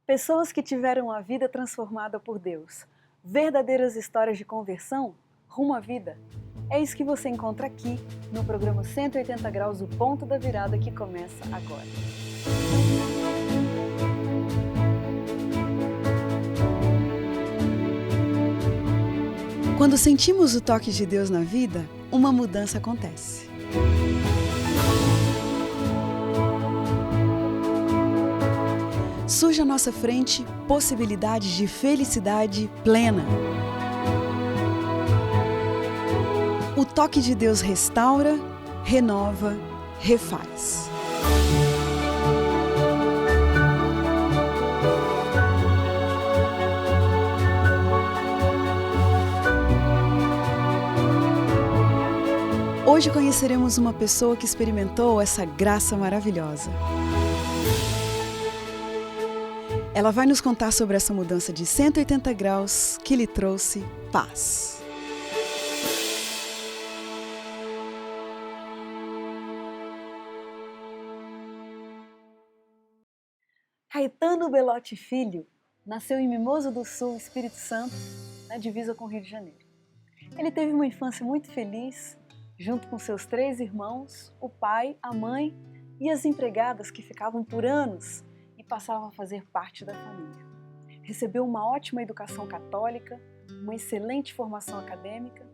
Pessoas que tiveram a vida transformada por Deus. Verdadeiras histórias de conversão rumo à vida. É isso que você encontra aqui no programa 180 Graus, o ponto da virada, que começa agora. Quando sentimos o toque de Deus na vida, uma mudança acontece. Surge à nossa frente possibilidades de felicidade plena. O toque de Deus restaura, renova, refaz. Hoje conheceremos uma pessoa que experimentou essa graça maravilhosa. Ela vai nos contar sobre essa mudança de 180 graus que lhe trouxe paz. Caetano Belotti Filho nasceu em Mimoso do Sul, Espírito Santo, na divisa com o Rio de Janeiro. Ele teve uma infância muito feliz, junto com seus 3 irmãos, o pai, a mãe e as empregadas que ficavam por anos e passavam a fazer parte da família. Recebeu uma ótima educação católica, uma excelente formação acadêmica.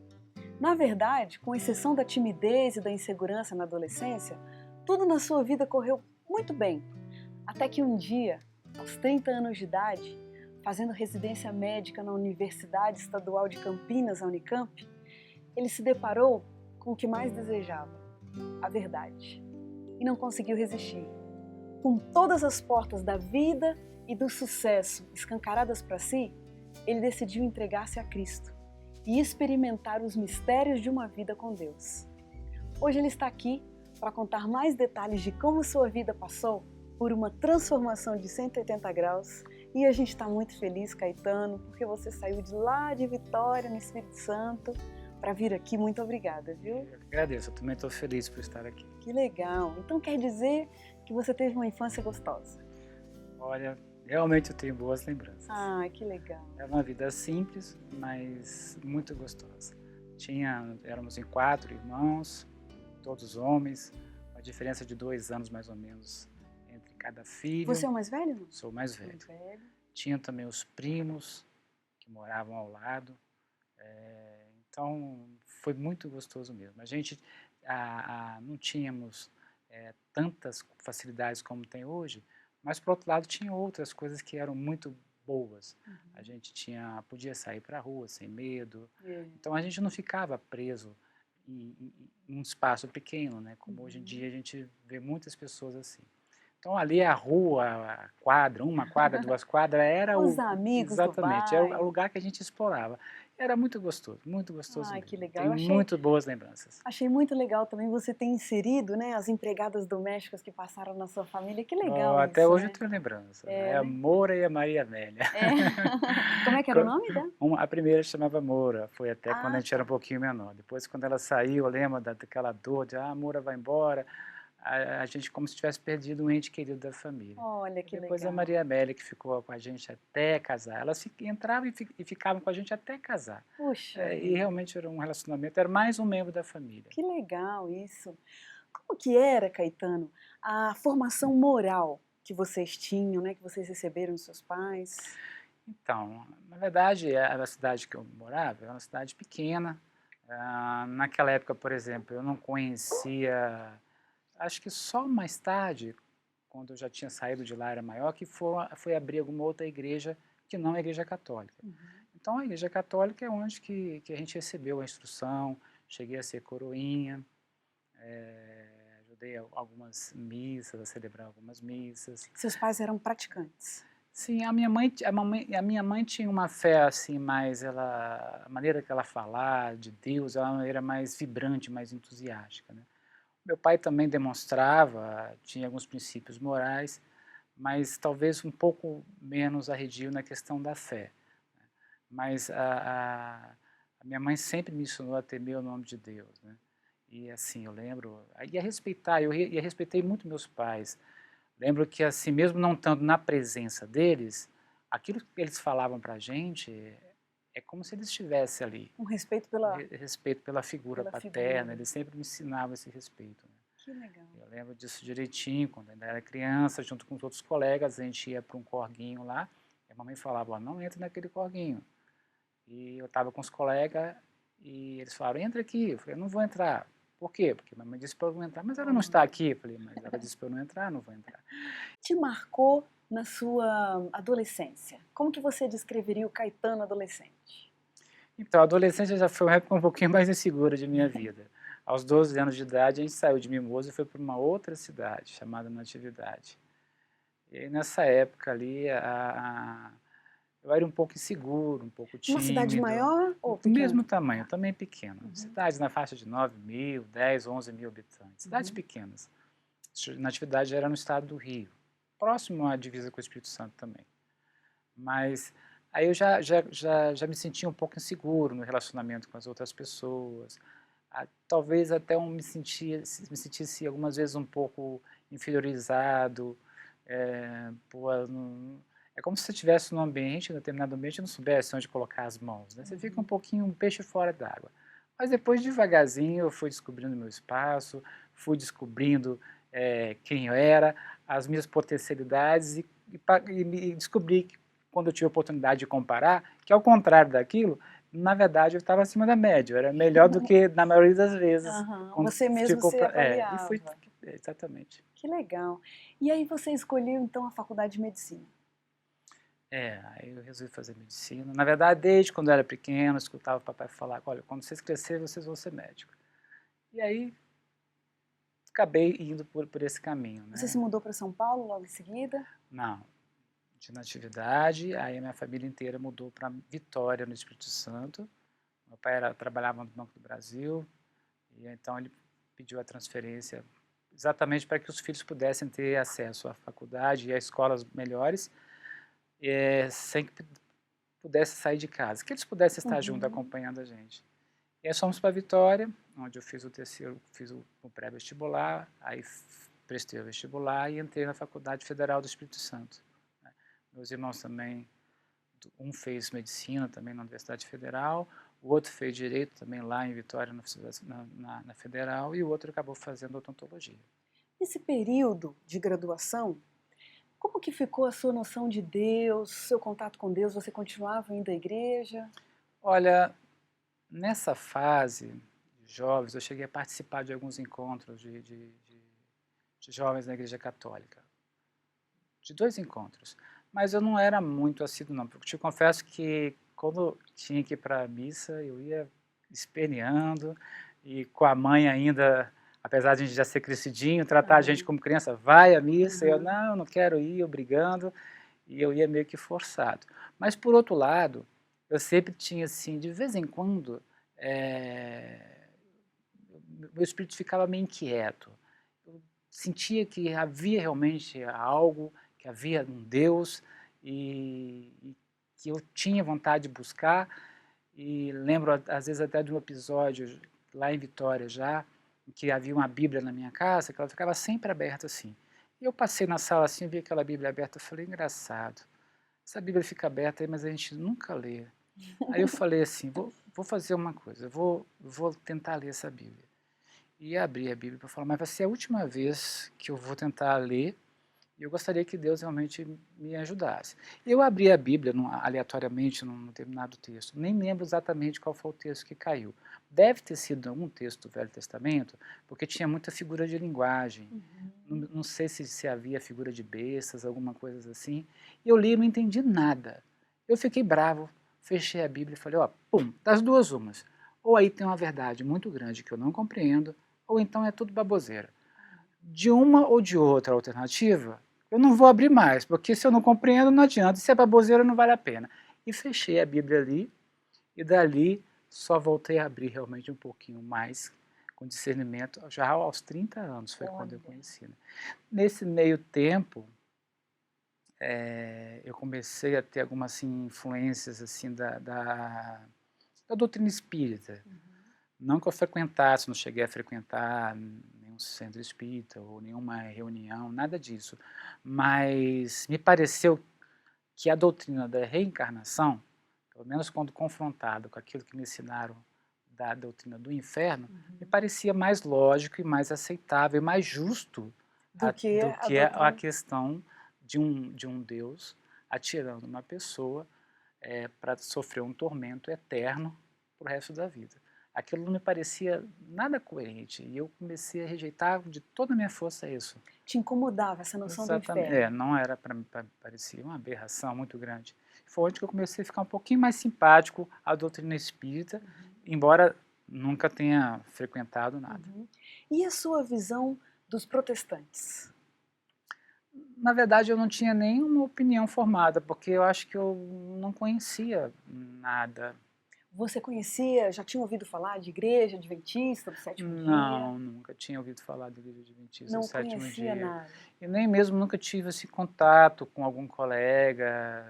Na verdade, com exceção da timidez e da insegurança na adolescência, tudo na sua vida correu muito bem. Até que um dia, aos 30 anos de idade, fazendo residência médica na Universidade Estadual de Campinas, a Unicamp, ele se deparou com o que mais desejava, a verdade, e não conseguiu resistir. Com todas as portas da vida e do sucesso escancaradas para si, ele decidiu entregar-se a Cristo e experimentar os mistérios de uma vida com Deus. Hoje ele está aqui para contar mais detalhes de como sua vida passou por uma transformação de 180 graus, e a gente está muito feliz, Caetano, porque você saiu de lá de Vitória, no Espírito Santo, para vir aqui. Muito obrigada, viu? Eu agradeço, eu também estou feliz por estar aqui. Que legal! Então quer dizer que você teve uma infância gostosa? Olha, realmente eu tenho boas lembranças. Ah, que legal! Era uma vida simples, mas muito gostosa. Éramos em 4 irmãos, todos homens, uma diferença de 2 anos mais ou menos entre cada filho. Você é o mais velho? Não? Sou o mais velho. Tinha também os primos que moravam ao lado. Então foi muito gostoso mesmo. A gente não tínhamos tantas facilidades como tem hoje, mas por outro lado tinha outras coisas que eram muito boas. A gente podia sair para a rua sem medo. Então a gente não ficava preso em um espaço pequeno, né? Como hoje em dia a gente vê muitas pessoas assim. Então ali a rua, a quadra, 1 quadra, 2 quadras, era os amigos exatamente, do era bairro. o lugar que a gente explorava. Era muito gostoso Ai, mesmo. que legal. Tenho muito boas lembranças. Achei muito legal também você ter inserido, né, as empregadas domésticas que passaram na sua família. Que legal isso, até hoje né? eu tenho lembrança. É, A né? Moura e a Maria Amélia. Como é que era o nome dela? A primeira chamava Moura, foi até quando a gente era um tá. pouquinho menor. Depois, quando ela saiu, eu lembro daquela dor de a Moura vai embora. A gente como se tivesse perdido um ente querido da família. Olha, que Depois legal. a Maria Amélia, que ficou com a gente até casar. Elas entravam e ficavam com a gente até casar. Puxa E realmente era um relacionamento, era mais um membro da família. Que legal isso. Como que era, Caetano, a formação moral que vocês tinham, né, que vocês receberam dos seus pais? Então, na verdade, a cidade que eu morava era uma cidade pequena. Naquela época, por exemplo, eu não conhecia, acho que só mais tarde, quando eu já tinha saído de lá, era maior, que foi abrir alguma outra igreja que não a igreja católica. Então, a igreja católica é onde que a gente recebeu a instrução, cheguei a ser coroinha, ajudei algumas missas, a celebrar algumas missas. Seus pais eram praticantes? Sim, a minha mãe tinha uma fé assim, mais a maneira que ela falava de Deus, ela era mais vibrante, mais entusiástica, né? Meu pai também demonstrava, tinha alguns princípios morais, mas talvez um pouco menos arredio na questão da fé. Mas a minha mãe sempre me ensinou a temer o nome de Deus, né? E assim, eu lembro, eu respeitei muito meus pais, Lembro que, assim, mesmo não estando na presença deles, aquilo que eles falavam para a gente é como se eles estivessem ali. Um respeito Respeito pela figura pela paterna, figura. eles sempre me ensinavam esse respeito, né? Que legal. Eu lembro disso direitinho, quando ainda era criança, junto com os outros colegas, a gente ia para um corguinho lá, e a mamãe falava, ó, não entra naquele corguinho. E eu estava com os colegas e eles falaram, entra aqui. Eu falei, eu não vou entrar. Por quê? Porque a mamãe disse para eu não entrar, mas ela não está aqui. Eu falei, mas ela disse para eu não entrar, não vou entrar. Te marcou na sua adolescência? Como que você descreveria o Caetano adolescente? Então, a adolescência já foi uma época um pouquinho mais insegura de minha vida. Aos 12 anos de idade, a gente saiu de Mimoso e foi para uma outra cidade, chamada Natividade. E aí, nessa época ali, eu era um pouco inseguro, um pouco Uma cidade tímido. maior ou Do pequena? mesmo tamanho, também pequeno. Cidades na faixa de 9 mil, 10, 11 mil habitantes. Cidades pequenas. Natividade era no estado do Rio, próximo à divisa com o Espírito Santo também. Mas aí eu já me sentia um pouco inseguro no relacionamento com as outras pessoas. Talvez até me sentisse algumas vezes um pouco inferiorizado. É como se você estivesse num ambiente, em determinado ambiente, e não soubesse onde colocar as mãos, né? Você fica um pouquinho um peixe fora d'água. Mas depois, devagarzinho, eu fui descobrindo meu espaço, fui descobrindo quem eu era, as minhas potencialidades e descobri que, quando eu tive a oportunidade de comparar, que ao contrário daquilo, na verdade eu estava acima da média, eu era melhor do que na maioria das vezes. Quando Você mesmo se e avaliava. fui, exatamente. Que legal. E aí você escolheu então a faculdade de medicina? Aí eu resolvi fazer medicina. Na verdade, desde quando eu era pequeno, eu escutava o papai falar, olha, quando vocês crescerem, vocês vão ser médicos. E aí, acabei indo por esse caminho, Você se né? mudou para São Paulo logo em seguida? Não, de Natividade, aí a minha família inteira mudou para Vitória, no Espírito Santo. Meu pai trabalhava no Banco do Brasil, e então ele pediu a transferência exatamente para que os filhos pudessem ter acesso à faculdade e a escolas melhores, sem que pudesse sair de casa, que eles pudessem estar junto acompanhando a gente. E aí fomos para Vitória, onde eu fiz o terceiro, fiz o pré-vestibular, aí prestei o vestibular e entrei na Faculdade Federal do Espírito Santo. Meus irmãos também, um fez medicina também na Universidade Federal, o outro fez direito também lá em Vitória, na Federal, e o outro acabou fazendo odontologia. Nesse período de graduação, como que ficou a sua noção de Deus, seu contato com Deus? Você continuava indo à igreja? Olha, nessa fase de jovens, eu cheguei a participar de alguns encontros de jovens na Igreja Católica. De 2 encontros. Mas eu não era muito assíduo, não. Porque te confesso que quando tinha que ir para a missa, eu ia esperneando, e com a mãe ainda, apesar de a gente já ser crescidinho, tratar a gente como criança, vai à missa, e eu, não quero ir, obrigando, e eu ia meio que forçado. Mas, por outro lado, eu sempre tinha, assim, de vez em quando, meu espírito ficava meio inquieto. Eu sentia que havia realmente algo, que havia um Deus, e que eu tinha vontade de buscar. E lembro, às vezes, até de um episódio lá em Vitória já, em que havia uma Bíblia na minha casa, que ela ficava sempre aberta assim. E eu passei na sala assim, vi aquela Bíblia aberta, eu falei, engraçado, essa Bíblia fica aberta aí, mas a gente nunca lê. Aí eu falei assim, vou fazer uma coisa, vou tentar ler essa Bíblia. E abri a Bíblia para falar, mas vai ser a última vez que eu vou tentar ler, e eu gostaria que Deus realmente me ajudasse. Eu abri a Bíblia aleatoriamente num determinado texto, nem lembro exatamente qual foi o texto que caiu. Deve ter sido algum texto do Velho Testamento, porque tinha muita figura de linguagem. Não sei se havia figura de bestas, alguma coisa assim. Eu li e não entendi nada. Eu fiquei bravo, fechei a Bíblia e falei, ó, pum, das duas umas. Ou aí tem uma verdade muito grande que eu não compreendo, ou então é tudo baboseira. De uma ou de outra alternativa, eu não vou abrir mais, porque se eu não compreendo, não adianta, se é baboseira, não vale a pena. E fechei a Bíblia ali, e dali só voltei a abrir realmente um pouquinho mais, com discernimento, já aos 30 anos foi quando eu conheci. Né? Nesse meio tempo, eu comecei a ter algumas assim, influências assim, da doutrina espírita. Não que eu frequentasse, não cheguei a frequentar nenhum centro espírita ou nenhuma reunião, nada disso. Mas me pareceu que a doutrina da reencarnação, pelo menos quando confrontado com aquilo que me ensinaram da doutrina do inferno, me parecia mais lógico e mais aceitável e mais justo Do que do a que a doutrina. questão de um Deus atirando uma pessoa para sofrer um tormento eterno para o resto da vida. Aquilo não me parecia nada coerente e eu comecei a rejeitar de toda a minha força isso. Te incomodava essa noção do Exatamente. inferno. Não era para mim, parecia uma aberração muito grande. Foi onde que eu comecei a ficar um pouquinho mais simpático à doutrina espírita, embora nunca tenha frequentado nada. E a sua visão dos protestantes? Na verdade, eu não tinha nenhuma opinião formada, porque eu acho que eu não conhecia nada. Você conhecia, já tinha ouvido falar de igreja adventista do sétimo dia? Não, nunca tinha ouvido falar da Igreja Adventista do Não Sétimo conhecia Dia. nada. E nem mesmo nunca tive esse contato com algum colega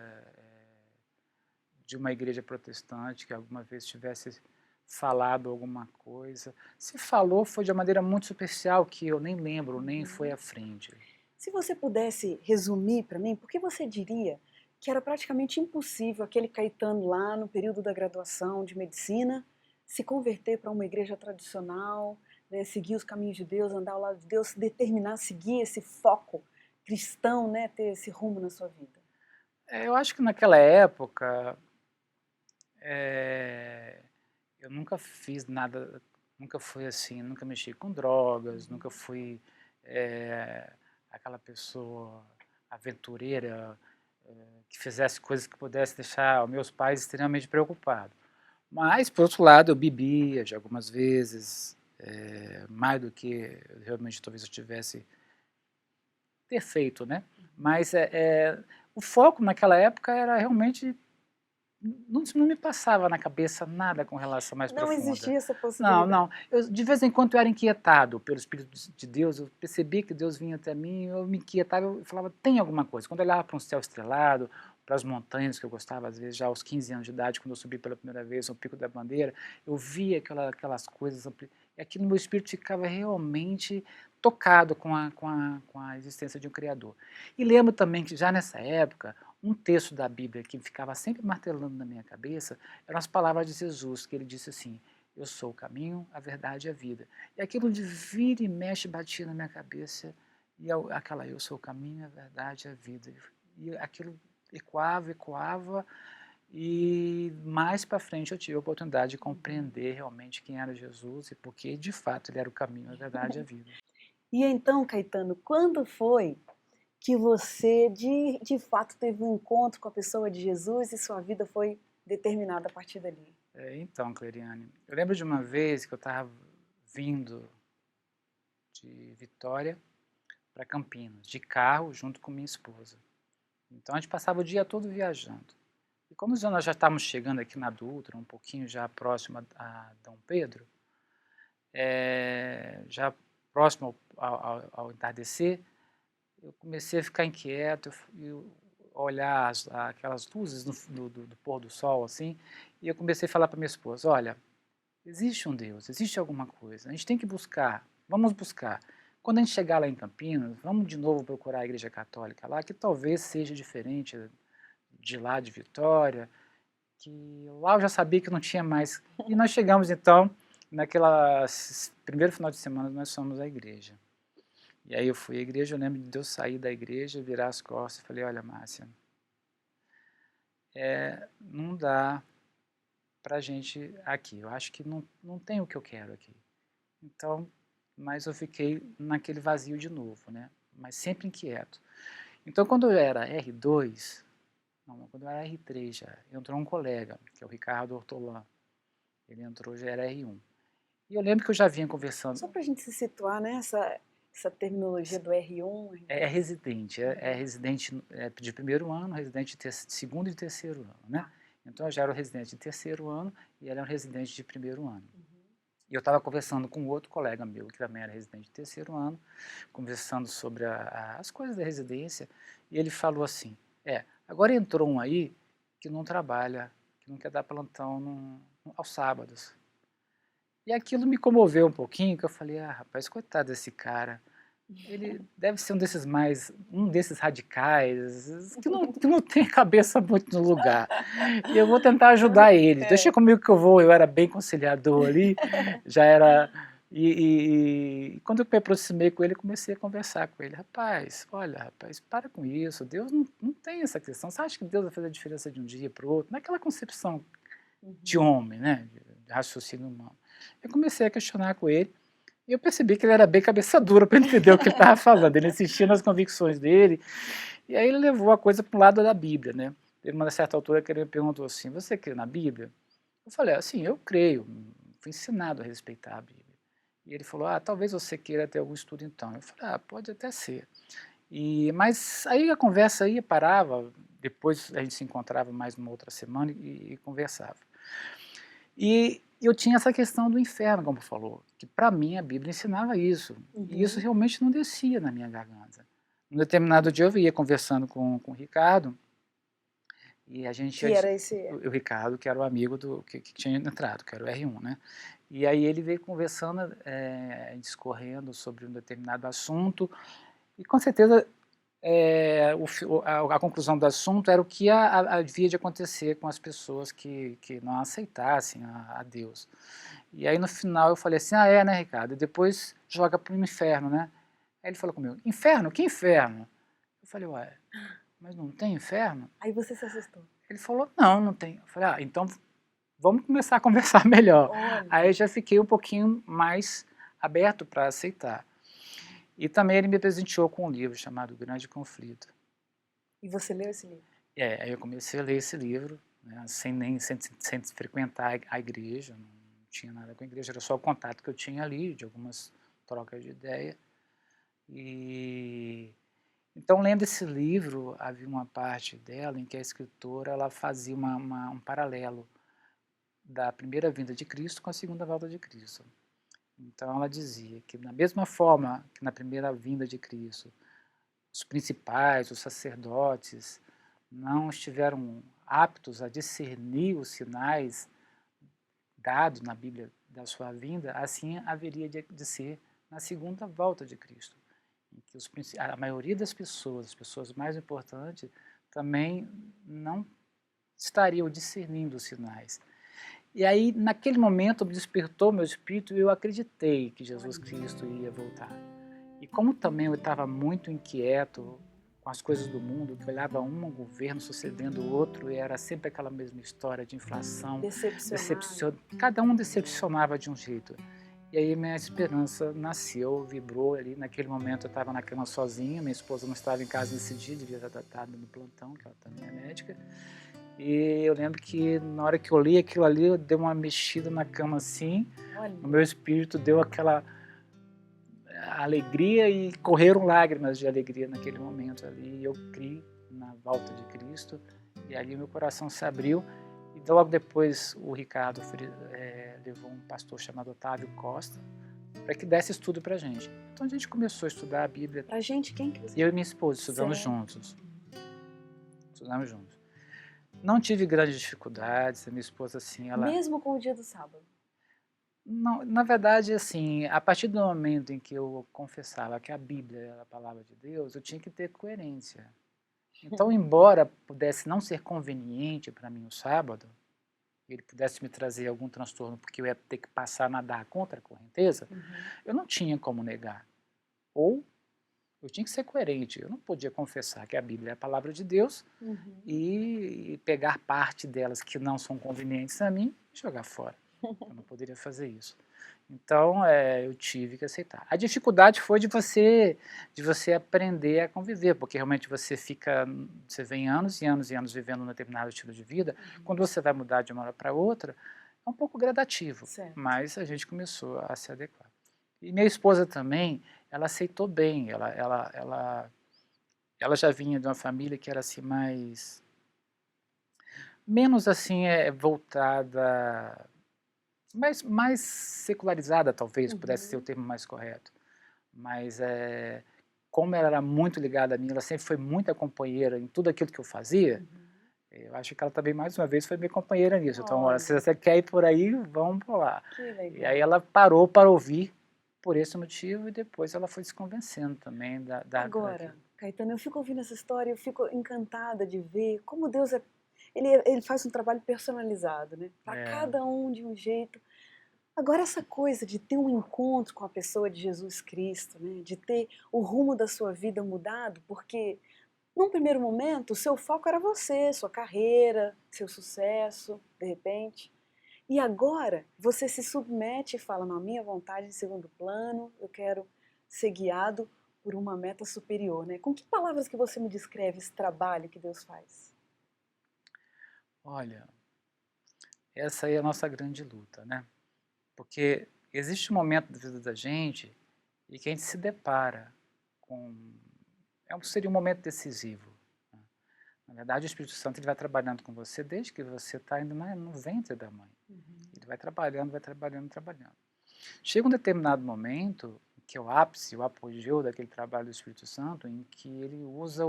de uma igreja protestante que alguma vez tivesse falado alguma coisa. Se falou, foi de uma maneira muito superficial, que eu nem lembro, nem foi à frente. Se você pudesse resumir para mim, por que você diria que era praticamente impossível aquele Caetano lá no período da graduação de medicina se converter para uma igreja tradicional, né, seguir os caminhos de Deus, andar ao lado de Deus, determinar, seguir esse foco cristão, né, ter esse rumo na sua vida? Eu acho que naquela época eu nunca fiz nada, nunca fui assim, nunca mexi com drogas, nunca fui aquela pessoa aventureira que fizesse coisas que pudesse deixar os meus pais extremamente preocupados. Mas, por outro lado, eu bebia de algumas vezes, mais do que realmente talvez eu tivesse ter feito, né? Mas o foco naquela época era realmente não me passava na cabeça nada com relação mais Não profunda. existia essa Não, possibilidade. não. De vez em quando eu era inquietado pelo Espírito de Deus, eu percebi que Deus vinha até mim, eu me inquietava, eu falava, tem alguma coisa. Quando eu olhava para um céu estrelado, para as montanhas que eu gostava, às vezes já aos 15 anos de idade, quando eu subi pela primeira vez no Pico da Bandeira, eu via aquelas coisas, e aquilo no meu espírito ficava realmente tocado com a existência de um Criador. E lembro também que já nessa época, um texto da Bíblia que ficava sempre martelando na minha cabeça eram as palavras de Jesus, que ele disse assim, eu sou o caminho, a verdade e a vida. E aquilo de vira e mexe batia na minha cabeça, e eu sou o caminho, a verdade e a vida. E aquilo ecoava, e mais para frente eu tive a oportunidade de compreender realmente quem era Jesus e porque, de fato, ele era o caminho, a verdade e a vida. E então, Caetano, quando foi que você de fato teve um encontro com a pessoa de Jesus e sua vida foi determinada a partir dali? Então, Cleriane, eu lembro de uma vez que eu estava vindo de Vitória para Campinas, de carro, junto com minha esposa. Então a gente passava o dia todo viajando. E quando nós já estávamos chegando aqui na Dutra, um pouquinho já próximo a Dom Pedro, já próximo ao entardecer, eu comecei a ficar inquieto e olhar aquelas luzes do pôr do sol, assim, e eu comecei a falar para minha esposa, olha, existe um Deus, existe alguma coisa, a gente tem que buscar, vamos buscar. Quando a gente chegar lá em Campinas, vamos de novo procurar a Igreja Católica lá, que talvez seja diferente de lá de Vitória, que lá eu já sabia que não tinha mais. E nós chegamos então, naquela primeiro final de semana, nós fomos à igreja. E aí eu fui à igreja, eu lembro de eu sair da igreja, virar as costas e falei, olha Márcia, não dá pra gente aqui, eu acho que não tem o que eu quero aqui. Então, mas eu fiquei naquele vazio de novo, né? Mas sempre inquieto. Então, quando eu era R2, não, quando eu era R3 já, entrou um colega, que é o Ricardo Ortolan. Ele entrou, já era R1. E eu lembro que eu já vinha conversando. Só para a gente se situar, né, essa terminologia do R1. É residente, residente de primeiro ano, residente de segundo e terceiro ano, né? Então eu já era o residente de terceiro ano e ele era um residente de primeiro ano. E eu estava conversando com outro colega meu, que também era residente de terceiro ano, conversando sobre as coisas da residência, e ele falou assim, agora entrou um aí que não trabalha, que não quer dar plantão aos sábados. E aquilo me comoveu um pouquinho, que eu falei, rapaz, coitado desse cara. Ele deve ser um desses radicais, que não tem a cabeça muito no lugar. E eu vou tentar ajudar ele. Deixa comigo que eu vou. Eu era bem conciliador ali, já era. E quando eu me aproximei com ele, comecei a conversar com ele. Rapaz, olha, rapaz, para com isso. Deus não tem essa questão. Você acha que Deus vai fazer a diferença de um dia para o outro? Naquela concepção de homem, né? De raciocínio humano. Eu comecei a questionar com ele. E eu percebi que ele era bem cabeça dura para entender o que ele estava falando. Ele insistia nas convicções dele. E aí ele levou a coisa para o lado da Bíblia, né? Teve uma certa altura que ele me perguntou assim, você crê na Bíblia? Eu falei, assim, eu creio. Fui ensinado a respeitar a Bíblia. E ele falou, talvez você queira ter algum estudo então. Eu falei, pode até ser. Mas aí a conversa ia, parava. Depois a gente se encontrava mais uma outra semana e conversava. E eu tinha essa questão do inferno, como falou, que para mim a Bíblia ensinava isso. E isso realmente não descia na minha garganta. Um determinado dia eu ia conversando com o Ricardo, e a gente... Que era esse... O Ricardo, que era o amigo que tinha entrado, que era o R1, né? E aí ele veio conversando, discorrendo sobre um determinado assunto, e com certeza a conclusão do assunto era o que havia de acontecer com as pessoas que não aceitassem a Deus. E aí no final eu falei assim, né, Ricardo? E depois joga para o inferno, né? Aí ele falou comigo, inferno? Que inferno? Eu falei, ué, mas não tem inferno? Aí você se assustou. Ele falou, não tem. Eu falei, então vamos começar a conversar melhor. Olha. Aí eu já fiquei um pouquinho mais aberto para aceitar. E também ele me presenteou com um livro chamado Grande Conflito. E você leu esse livro? Aí eu comecei a ler esse livro, né, sem frequentar a igreja, não tinha nada com a igreja, era só o contato que eu tinha ali, de algumas trocas de ideia. Então, lendo esse livro, havia uma parte dela em que a escritora ela fazia um paralelo da primeira vinda de Cristo com a segunda volta de Cristo. Então, ela dizia que, da mesma forma que na primeira vinda de Cristo, os principais, os sacerdotes, não estiveram aptos a discernir os sinais dados na Bíblia da sua vinda, assim haveria de ser na segunda volta de Cristo. Em que a maioria das pessoas, as pessoas mais importantes, também não estariam discernindo os sinais. E aí, naquele momento, me despertou meu espírito e eu acreditei que Jesus Cristo ia voltar. E como também eu estava muito inquieto com as coisas do mundo, que olhava um governo sucedendo o outro e era sempre aquela mesma história de inflação, cada um decepcionava de um jeito. E aí minha esperança nasceu, vibrou ali. Naquele momento eu estava na cama sozinha, minha esposa não estava em casa nesse dia, devia estar no plantão, que ela também é médica. E eu lembro que na hora que eu li aquilo ali, eu dei uma mexida na cama assim, o meu espírito deu aquela alegria e correram lágrimas de alegria naquele momento ali. Eu criei na volta de Cristo e ali meu coração se abriu. E logo depois o Ricardo levou um pastor chamado Otávio Costa para que desse estudo para a gente. Então a gente começou a estudar a Bíblia. Para a gente, quem que você... Eu e minha esposa estudamos juntos. Estudamos juntos. Não tive grandes dificuldades, a minha esposa assim, ela... Mesmo com o dia do sábado? Não, na verdade, assim, a partir do momento em que eu confessava que a Bíblia era a palavra de Deus, eu tinha que ter coerência. Então, embora pudesse não ser conveniente para mim o sábado, ele pudesse me trazer algum transtorno, porque eu ia ter que passar a nadar contra a correnteza, eu não tinha como negar. Ou eu tinha que ser coerente. Eu não podia confessar que a Bíblia é a palavra de Deus e pegar parte delas que não são convenientes a mim e jogar fora. Eu não poderia fazer isso. Então, eu tive que aceitar. A dificuldade foi de você aprender a conviver, porque realmente você vem anos e anos e anos vivendo um determinado estilo de vida. Quando você vai mudar de uma hora para outra, é um pouco gradativo, mas a gente começou a se adequar. E minha esposa também, ela aceitou bem. Ela já vinha de uma família que era assim menos assim voltada, mais secularizada, talvez, pudesse ser o termo mais correto. Mas como ela era muito ligada a mim, ela sempre foi muita companheira em tudo aquilo que eu fazia, Eu acho que ela também, mais uma vez, foi minha companheira nisso. Então, olha, Olha, se você quer ir por aí, vamos por lá. que E aí legal. ela parou para ouvir por esse motivo e depois ela foi se convencendo também Agora, daquilo. Caetano, eu fico ouvindo essa história, eu fico encantada de ver como Deus é. Ele faz um trabalho personalizado, né? Para É, cada um de um jeito. Agora, essa coisa de ter um encontro com a pessoa de Jesus Cristo, né? De ter o rumo da sua vida mudado, porque num primeiro momento o seu foco era você, sua carreira, seu sucesso, de repente. E agora você se submete e fala: não, a minha vontade em segundo plano, eu quero ser guiado por uma meta superior, né? Com que palavras que você me descreve esse trabalho que Deus faz? olha, essa aí é a nossa grande luta, né? Porque existe um momento da vida da gente e que a gente se depara com... seria um momento decisivo. Né? Na verdade, o Espírito Santo ele vai trabalhando com você desde que você está indo no ventre da mãe. Uhum. Ele vai trabalhando, vai trabalhando, trabalhando. Chega um determinado momento, que é o ápice, o apogeu daquele trabalho do Espírito Santo, em que ele usa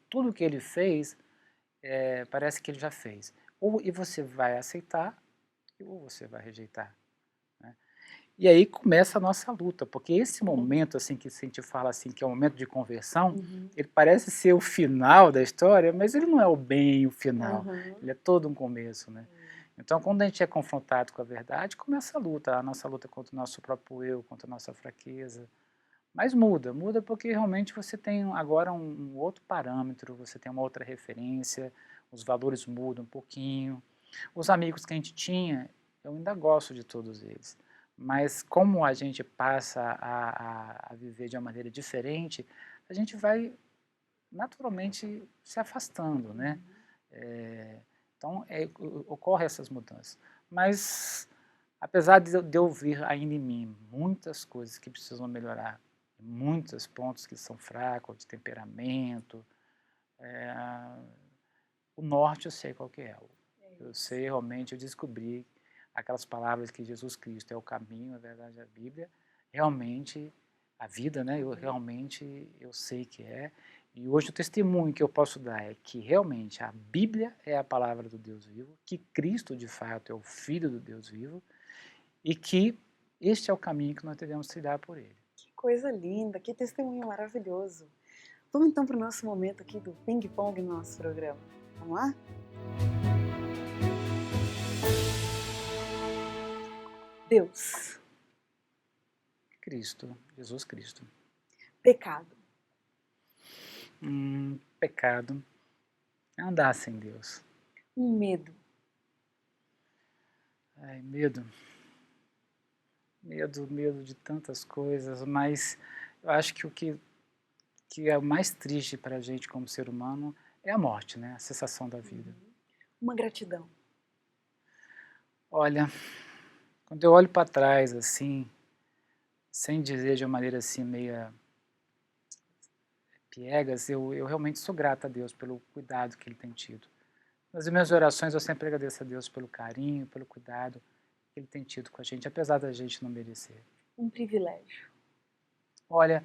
tudo o que ele fez, parece que ele já fez. E você vai aceitar, ou você vai rejeitar. Né? E aí começa a nossa luta, porque esse momento assim que a gente fala assim que é o momento de conversão, Uhum. ele parece ser o final da história, mas ele não é o final, Uhum. ele é todo um começo, né? Então, quando a gente é confrontado com a verdade, começa a nossa luta contra o nosso próprio eu, contra a nossa fraqueza. Mas muda porque realmente você tem agora um outro parâmetro, você tem uma outra referência, os valores mudam um pouquinho. Os amigos que a gente tinha, eu ainda gosto de todos eles. Mas como a gente passa a viver de uma maneira diferente, a gente vai naturalmente se afastando, né? Então, ocorre essas mudanças. Mas, apesar de eu ver ainda em mim muitas coisas que precisam melhorar, muitos pontos que são fracos, de temperamento, é, o norte eu sei qual que é. Eu sei realmente, eu descobri aquelas palavras que Jesus Cristo é o caminho, a verdade, a Bíblia, realmente a vida, né? Eu sei que é. E hoje o testemunho que eu posso dar é que realmente a Bíblia é a palavra do Deus vivo, que Cristo de fato é o Filho do Deus vivo e que este é o caminho que nós devemos trilhar por ele. Que coisa linda, que testemunho maravilhoso. Vamos então para o nosso momento aqui do ping-pong no nosso programa. Vamos lá? Deus, Cristo, Jesus Cristo. pecado, Pecado é andar sem Deus. um medo, Ai, medo. Medo de tantas coisas, mas eu acho que que é o mais triste para a gente como ser humano é a morte, né? A cessação da vida. uma gratidão. Olha, quando eu olho para trás assim, sem dizer de uma maneira assim meia piegas, eu realmente sou grato a Deus pelo cuidado que Ele tem tido. Nas minhas orações eu sempre agradeço a Deus pelo carinho, pelo cuidado que Ele tem tido com a gente, apesar da gente não merecer. Um privilégio. Olha,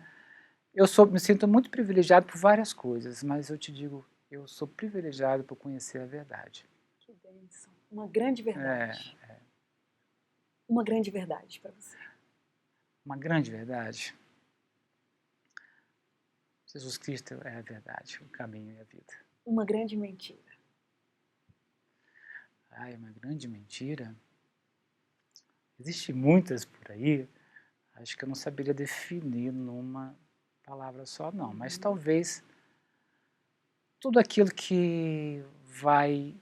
me sinto muito privilegiado por várias coisas, mas eu te digo, eu sou privilegiado por conhecer a verdade. Que bênção. Uma grande É, verdade. Uma grande verdade para você. uma grande verdade. Jesus Cristo é a verdade, o caminho e a vida. Uma grande mentira. Ai, uma grande mentira? Existem muitas por aí, acho que eu não saberia definir numa palavra só, não. Mas talvez tudo aquilo que vai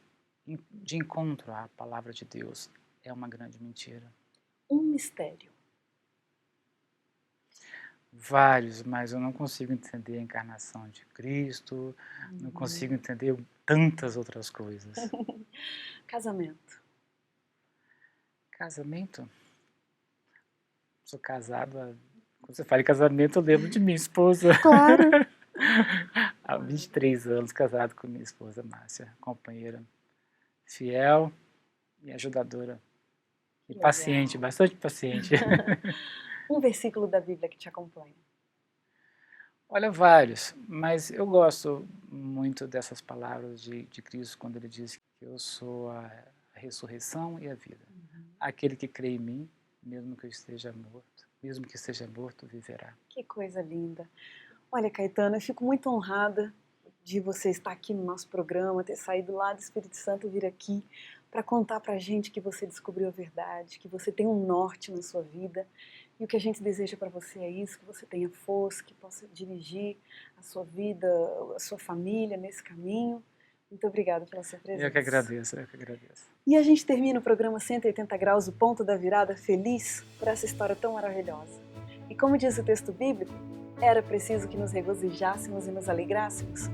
de encontro à palavra de Deus é uma grande mentira. Um mistério. Vários, mas eu não consigo entender a encarnação de Cristo, não consigo entender tantas outras coisas. Casamento. Casamento? Sou casado quando você fala em casamento, eu lembro de minha esposa. Claro. Há 23 anos casado com minha esposa Márcia, companheira fiel e ajudadora. E Legal. paciente, bastante paciente. Um versículo da Bíblia que te acompanha. Olha, vários, mas eu gosto muito dessas palavras de Cristo quando ele diz que eu sou a ressurreição e a vida. Aquele que crê em mim, mesmo que eu esteja morto, mesmo que esteja morto, viverá. Que coisa linda. Olha, Caetano, eu fico muito honrada de você estar aqui no nosso programa, ter saído lá do Espírito Santo vir aqui para contar para a gente que você descobriu a verdade, que você tem um norte na sua vida. E o que a gente deseja para você é isso, que você tenha força, que possa dirigir a sua vida, a sua família nesse caminho. Muito obrigada pela sua presença. Eu que agradeço, eu que agradeço. E a gente termina o programa 180 Graus, o ponto da virada, feliz por essa história tão maravilhosa. E como diz o texto bíblico, era preciso que nos regozijássemos e nos alegrássemos,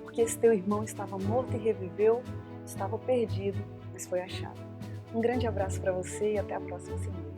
porque esse teu irmão estava morto e reviveu, estava perdido, mas foi achado. Um grande abraço para você e até a próxima semana.